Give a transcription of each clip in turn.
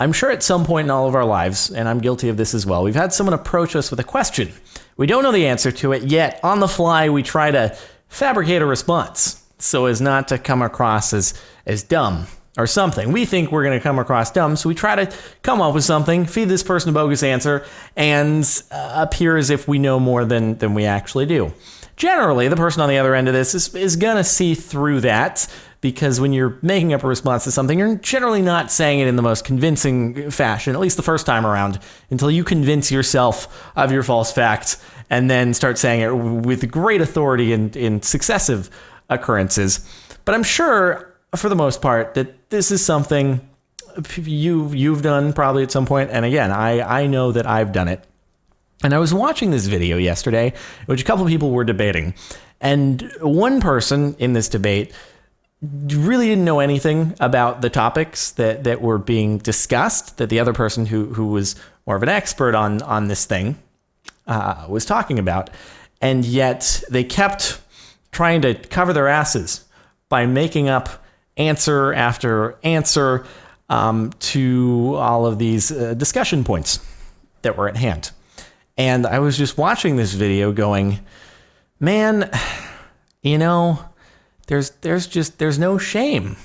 I'm sure at some point in all of our lives, and I'm guilty of this as well, we've had someone approach us with a question. We don't know the answer to it, yet on the fly we try to fabricate a response so as not to come across as dumb or something. We think we're going to come across dumb, so we try to come up with something, feed this person a bogus answer, and appear as if we know more than we actually do. Generally, the person on the other end of this is going to see through that, because when you're making up a response to something, you're generally not saying it in the most convincing fashion, at least the first time around, until you convince yourself of your false fact and then start saying it with great authority in successive occurrences. But I'm sure, for the most part, that this is something you've done probably at some point. And again, I know that I've done it. And I was watching this video yesterday, in which a couple of people were debating. And one person in this debate really didn't know anything about the topics that were being discussed, that the other person who was more of an expert on this thing was talking about. And yet they kept trying to cover their asses by making up answer after answer to all of these discussion points that were at hand. And I was just watching this video going, man, you know, there's no shame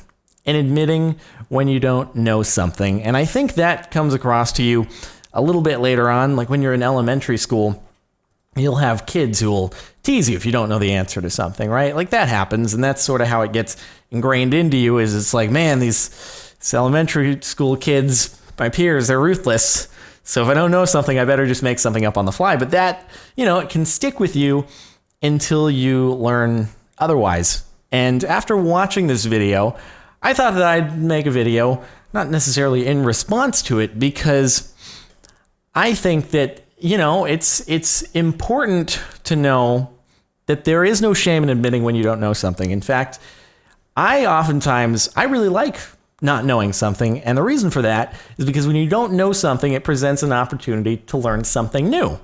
in admitting when you don't know something. And I think that comes across to you a little bit later on, like when you're in elementary school, you'll have kids who will tease you if you don't know the answer to something, right? Like that happens, and that's sort of how it gets ingrained into you, is it's like, man, these elementary school kids, my peers, they're ruthless. So if I don't know something, I better just make something up on the fly. But that, you know, it can stick with you until you learn otherwise. And after watching this video, I thought that I'd make a video, not necessarily in response to it, because I think that, you know, it's important to know that there is no shame in admitting when you don't know something. In fact, I really like not knowing something. And the reason for that is because when you don't know something, it presents an opportunity to learn something new.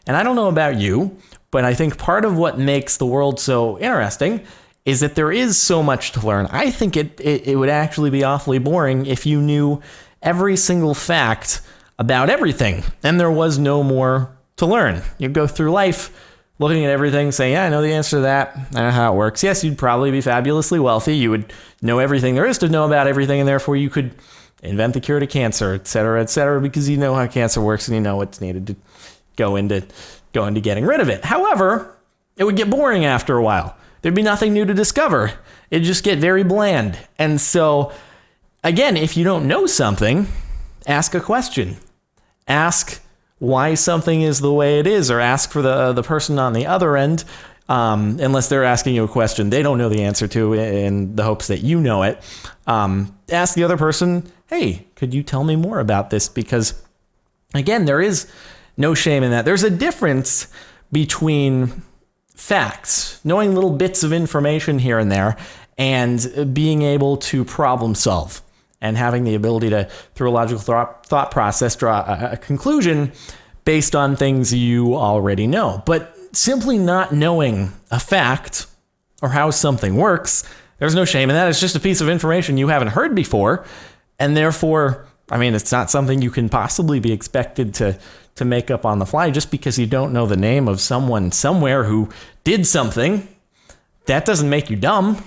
And I don't know about you, but I think part of what makes the world so interesting is that there is so much to learn. I think it would actually be awfully boring if you knew every single fact about everything and there was no more to learn. You'd go through life looking at everything, saying, yeah, I know the answer to that. I know how it works. Yes, you'd probably be fabulously wealthy. You would know everything there is to know about everything, and therefore you could invent the cure to cancer, et cetera, because you know how cancer works and you know what's needed to go into getting rid of it. However, it would get boring after a while. There'd be nothing new to discover. It'd just get very bland. And so, again, if you don't know something, ask a question. Ask why something is the way it is, or ask for the person on the other end, unless they're asking you a question they don't know the answer to in the hopes that you know it. Ask the other person, hey, could you tell me more about this? Because, again, there is no shame in that. There's a difference between facts, knowing little bits of information here and there, and being able to problem solve and having the ability to, through a logical thought process, draw a conclusion based on things you already know. But simply not knowing a fact or how something works, there's no shame in that. It's just a piece of information you haven't heard before, and therefore, I mean, it's not something you can possibly be expected to make up on the fly. Just because you don't know the name of someone somewhere who did something, that doesn't make you dumb.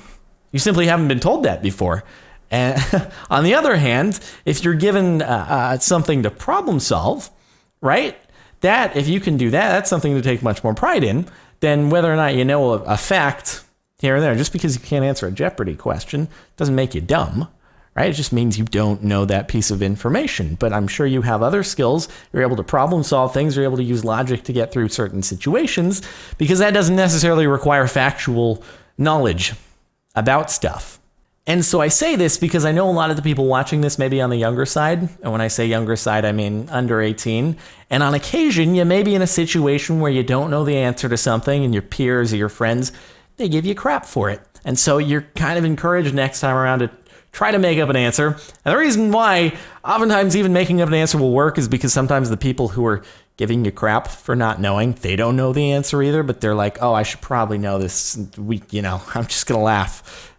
You simply haven't been told that before. And on the other hand, if you're given something to problem solve, right, that if you can do that, that's something to take much more pride in than whether or not you know a fact here and there. Just because you can't answer a Jeopardy question doesn't make you dumb. Right? It just means you don't know that piece of information. But I'm sure you have other skills. You're able to problem solve things. You're able to use logic to get through certain situations, because that doesn't necessarily require factual knowledge about stuff. And so I say this because I know a lot of the people watching this may be on the younger side. And when I say younger side, I mean under 18. And on occasion, you may be in a situation where you don't know the answer to something, and your peers or your friends, they give you crap for it. And so you're kind of encouraged next time around to try to make up an answer. And the reason why oftentimes even making up an answer will work is because sometimes the people who are giving you crap for not knowing, they don't know the answer either, but they're like, oh, I should probably know this. I'm just going to laugh,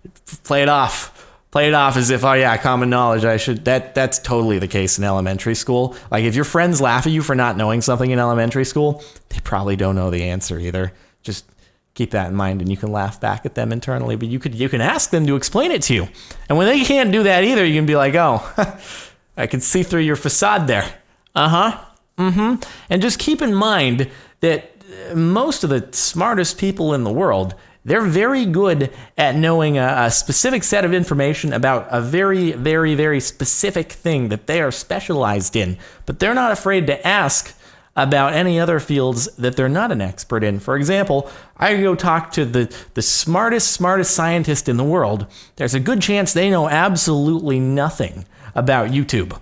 play it off play it off as if, oh yeah, common knowledge. That's totally the case in elementary school. Like if your friends laugh at you for not knowing something in elementary school, they probably don't know the answer either. Just keep that in mind, and you can laugh back at them internally, but you can ask them to explain it to you. And when they can't do that either, you can be like, oh, I can see through your facade there. And just keep in mind that most of the smartest people in the world, they're very good at knowing a specific set of information about a very, very, very specific thing that they are specialized in, but they're not afraid to ask about any other fields that they're not an expert in. For example, I go talk to the smartest scientist in the world. There's a good chance they know absolutely nothing about YouTube.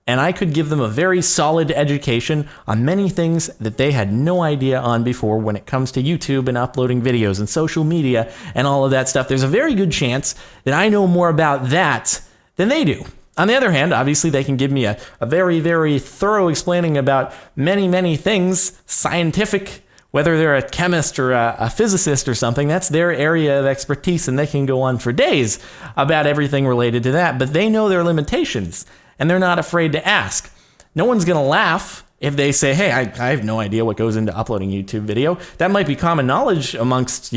And I could give them a very solid education on many things that they had no idea on before when it comes to YouTube and uploading videos and social media and all of that stuff. There's a very good chance that I know more about that than they do. On the other hand, obviously, they can give me a very, very thorough explaining about many, many things, scientific, whether they're a chemist or a physicist or something. That's their area of expertise, and they can go on for days about everything related to that. But they know their limitations, and they're not afraid to ask. No one's going to laugh if they say, hey, I have no idea what goes into uploading a YouTube video. That might be common knowledge amongst,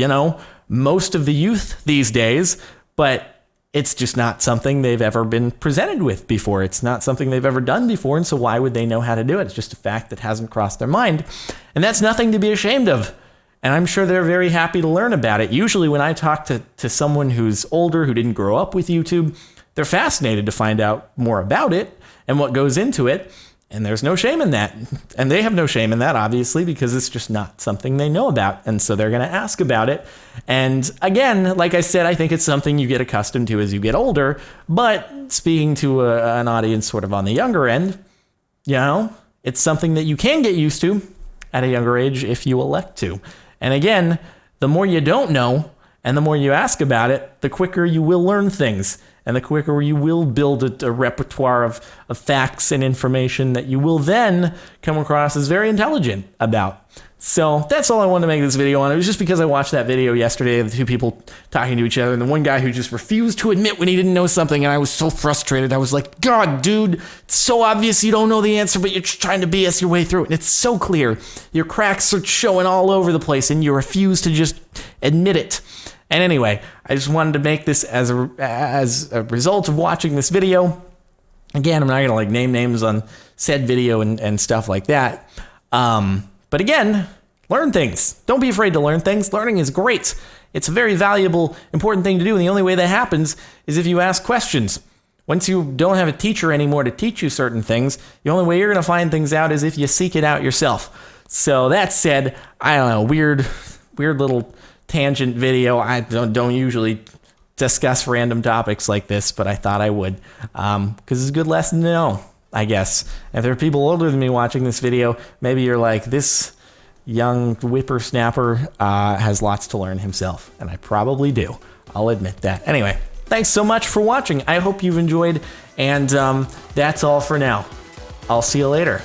most of the youth these days, but it's just not something they've ever been presented with before. It's not something they've ever done before, and so why would they know how to do it? It's just a fact that hasn't crossed their mind, and that's nothing to be ashamed of. And I'm sure they're very happy to learn about it. Usually when I talk to someone who's older, who didn't grow up with YouTube, they're fascinated to find out more about it and what goes into it, and there's no shame in that. And they have no shame in that, obviously, because it's just not something they know about, and so they're going to ask about it. And again, like I said, I think it's something you get accustomed to as you get older, but speaking to an audience sort of on the younger end, it's something that you can get used to at a younger age if you elect to. And again, the more you don't know and the more you ask about it, the quicker you will learn things, and the quicker you will build a repertoire of facts and information that you will then come across as very intelligent about. So that's all I wanted to make this video on. It was just because I watched that video yesterday of the two people talking to each other, and the one guy who just refused to admit when he didn't know something, and I was so frustrated. I was like, God, dude, it's so obvious you don't know the answer, but you're just trying to BS your way through it, and it's so clear. Your cracks are showing all over the place, and you refuse to just admit it. And anyway, I just wanted to make this as a result of watching this video. Again, I'm not going to name names on said video and stuff like that. But again, learn things. Don't be afraid to learn things. Learning is great. It's a very valuable, important thing to do. And the only way that happens is if you ask questions. Once you don't have a teacher anymore to teach you certain things, the only way you're going to find things out is if you seek it out yourself. So that said, I don't know, weird little tangent video. I don't usually discuss random topics like this, but I thought I would, because it's a good lesson to know, I guess. If there are people older than me watching this video, maybe you're like, this young whippersnapper has lots to learn himself, and I probably do. I'll admit that. Anyway, thanks so much for watching. I hope you've enjoyed, and that's all for now. I'll see you later.